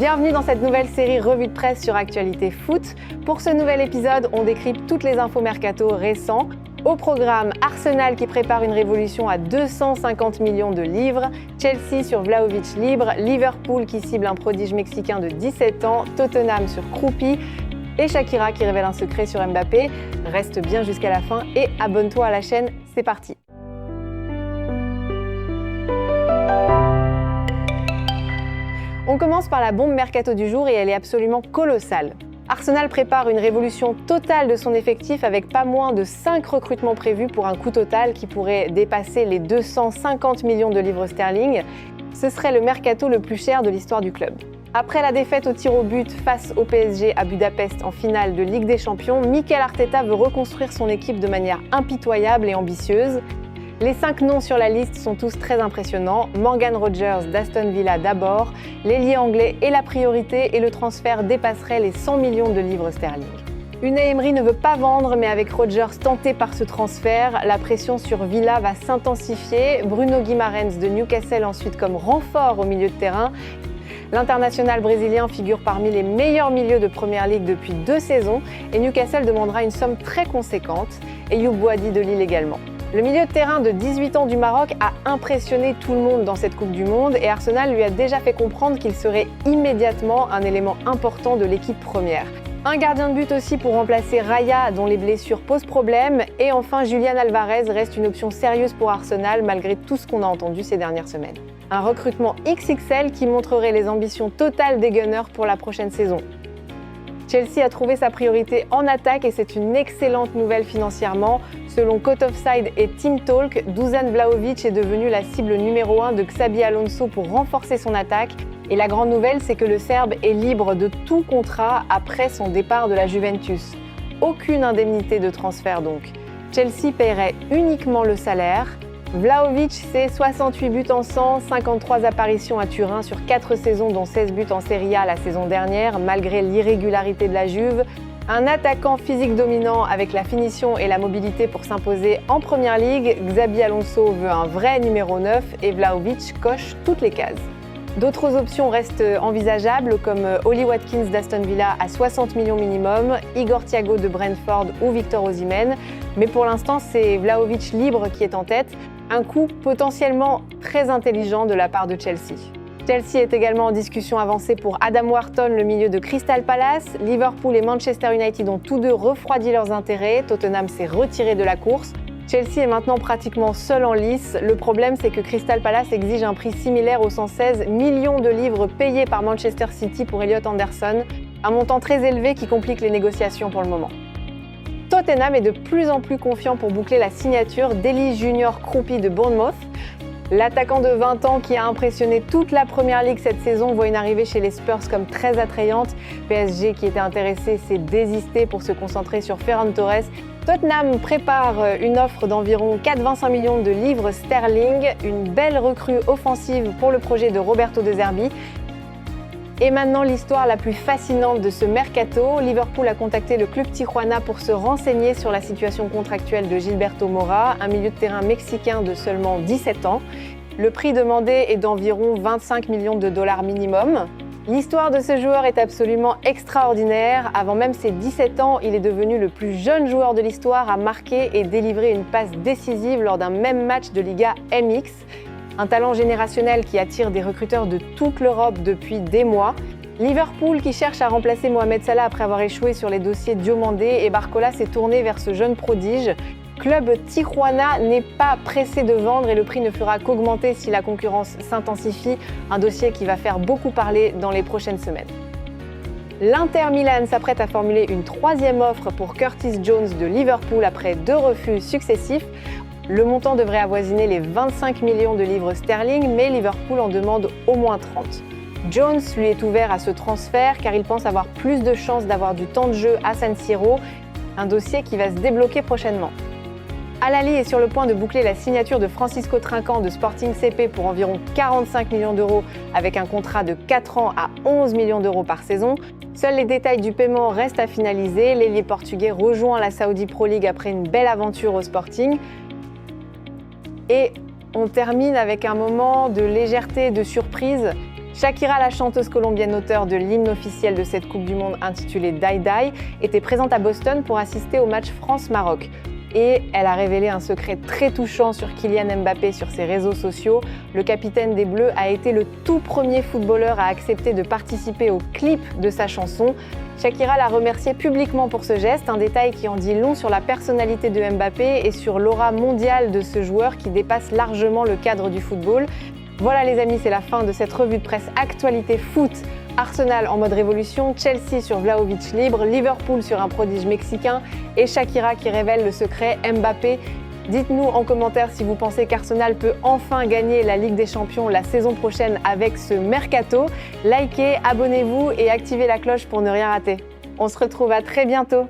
Bienvenue dans cette nouvelle série Revue de presse sur Actualité Foot. Pour ce nouvel épisode, on décrypte toutes les infos mercato récents. Au programme, Arsenal qui prépare une révolution à 250 millions de livres, Chelsea sur Vlahovic libre, Liverpool qui cible un prodige mexicain de 17 ans, Tottenham sur Kroupi et Shakira qui révèle un secret sur Mbappé. Reste bien jusqu'à la fin et abonne-toi à la chaîne, c'est parti. On commence par la bombe mercato du jour et elle est absolument colossale. Arsenal prépare une révolution totale de son effectif avec pas moins de 5 recrutements prévus pour un coût total qui pourrait dépasser les 250 millions de livres sterling. Ce serait le mercato le plus cher de l'histoire du club. Après la défaite au tir au but face au PSG à Budapest en finale de Ligue des Champions, Mikel Arteta veut reconstruire son équipe de manière impitoyable et ambitieuse. Les 5 noms sur la liste sont tous très impressionnants. Morgan Rogers d'Aston Villa d'abord, l'ailier anglais est la priorité et le transfert dépasserait les 100 millions de livres sterling. Unai Emery ne veut pas vendre, mais avec Rogers tenté par ce transfert, la pression sur Villa va s'intensifier. Bruno Guimarães de Newcastle ensuite comme renfort au milieu de terrain. L'international brésilien figure parmi les meilleurs milieux de Première Ligue depuis 2 saisons et Newcastle demandera une somme très conséquente. Et Youb Boadi de Lille également. Le milieu de terrain de 18 ans du Maroc a impressionné tout le monde dans cette Coupe du Monde et Arsenal lui a déjà fait comprendre qu'il serait immédiatement un élément important de l'équipe première. Un gardien de but aussi pour remplacer Raya dont les blessures posent problème et enfin Julian Alvarez reste une option sérieuse pour Arsenal malgré tout ce qu'on a entendu ces dernières semaines. Un recrutement XXL qui montrerait les ambitions totales des Gunners pour la prochaine saison. Chelsea a trouvé sa priorité en attaque et c'est une excellente nouvelle financièrement. Selon Cut Offside et Team Talk, Dusan Vlahovic est devenu la cible numéro 1 de Xabi Alonso pour renforcer son attaque. Et la grande nouvelle, c'est que le Serbe est libre de tout contrat après son départ de la Juventus. Aucune indemnité de transfert donc. Chelsea paierait uniquement le salaire. Vlahovic, c'est 68 buts en 100, 53 apparitions à Turin sur 4 saisons dont 16 buts en Serie A la saison dernière, malgré l'irrégularité de la Juve. Un attaquant physique dominant avec la finition et la mobilité pour s'imposer en Première Ligue. Xabi Alonso veut un vrai numéro 9 et Vlahovic coche toutes les cases. D'autres options restent envisageables comme Oli Watkins d'Aston Villa à 60 millions minimum, Igor Thiago de Brentford ou Victor Osimhen. Mais pour l'instant, c'est Vlahovic libre qui est en tête. Un coup potentiellement très intelligent de la part de Chelsea. Chelsea est également en discussion avancée pour Adam Wharton, le milieu de Crystal Palace. Liverpool et Manchester United ont tous deux refroidi leurs intérêts. Tottenham s'est retiré de la course. Chelsea est maintenant pratiquement seul en lice. Le problème, c'est que Crystal Palace exige un prix similaire aux 116 millions de livres payés par Manchester City pour Elliot Anderson. Un montant très élevé qui complique les négociations pour le moment. Tottenham est de plus en plus confiant pour boucler la signature d'Eli Junior Kroupi de Bournemouth. L'attaquant de 20 ans qui a impressionné toute la Première Ligue cette saison voit une arrivée chez les Spurs comme très attrayante. PSG qui était intéressé s'est désisté pour se concentrer sur Ferran Torres. Tottenham prépare une offre d'environ 4,25 millions de livres sterling, une belle recrue offensive pour le projet de Roberto De Zerbi. Et maintenant, l'histoire la plus fascinante de ce mercato. Liverpool a contacté le club Tijuana pour se renseigner sur la situation contractuelle de Gilberto Mora, un milieu de terrain mexicain de seulement 17 ans. Le prix demandé est d'environ 25 millions de dollars minimum. L'histoire de ce joueur est absolument extraordinaire. Avant même ses 17 ans, il est devenu le plus jeune joueur de l'histoire à marquer et délivrer une passe décisive lors d'un même match de Liga MX. Un talent générationnel qui attire des recruteurs de toute l'Europe depuis des mois. Liverpool qui cherche à remplacer Mohamed Salah après avoir échoué sur les dossiers Diomandé et Barcola s'est tourné vers ce jeune prodige. Club Tijuana n'est pas pressé de vendre et le prix ne fera qu'augmenter si la concurrence s'intensifie, un dossier qui va faire beaucoup parler dans les prochaines semaines. L'Inter Milan s'apprête à formuler une 3e offre pour Curtis Jones de Liverpool après 2 refus successifs. Le montant devrait avoisiner les 25 millions de livres sterling, mais Liverpool en demande au moins 30. Jones lui est ouvert à ce transfert car il pense avoir plus de chances d'avoir du temps de jeu à San Siro, un dossier qui va se débloquer prochainement. Al-Ahly est sur le point de boucler la signature de Francisco Trinquant de Sporting CP pour environ 45 millions d'euros avec un contrat de 4 ans à 11 millions d'euros par saison. Seuls les détails du paiement restent à finaliser. L'ailier portugais rejoint la Saudi Pro League après une belle aventure au Sporting. Et on termine avec un moment de légèreté et de surprise. Shakira, la chanteuse colombienne auteure de l'hymne officiel de cette Coupe du Monde intitulée Die Die, était présente à Boston pour assister au match France-Maroc. Et elle a révélé un secret très touchant sur Kylian Mbappé sur ses réseaux sociaux. Le capitaine des Bleus a été le tout premier footballeur à accepter de participer au clip de sa chanson. Shakira l'a remercié publiquement pour ce geste, un détail qui en dit long sur la personnalité de Mbappé et sur l'aura mondiale de ce joueur qui dépasse largement le cadre du football. Voilà les amis, c'est la fin de cette revue de presse Actualité Foot. Arsenal en mode révolution, Chelsea sur Vlahovic libre, Liverpool sur un prodige mexicain et Shakira qui révèle le secret Mbappé. Dites-nous en commentaire si vous pensez qu'Arsenal peut enfin gagner la Ligue des Champions la saison prochaine avec ce mercato. Likez, abonnez-vous et activez la cloche pour ne rien rater. On se retrouve à très bientôt.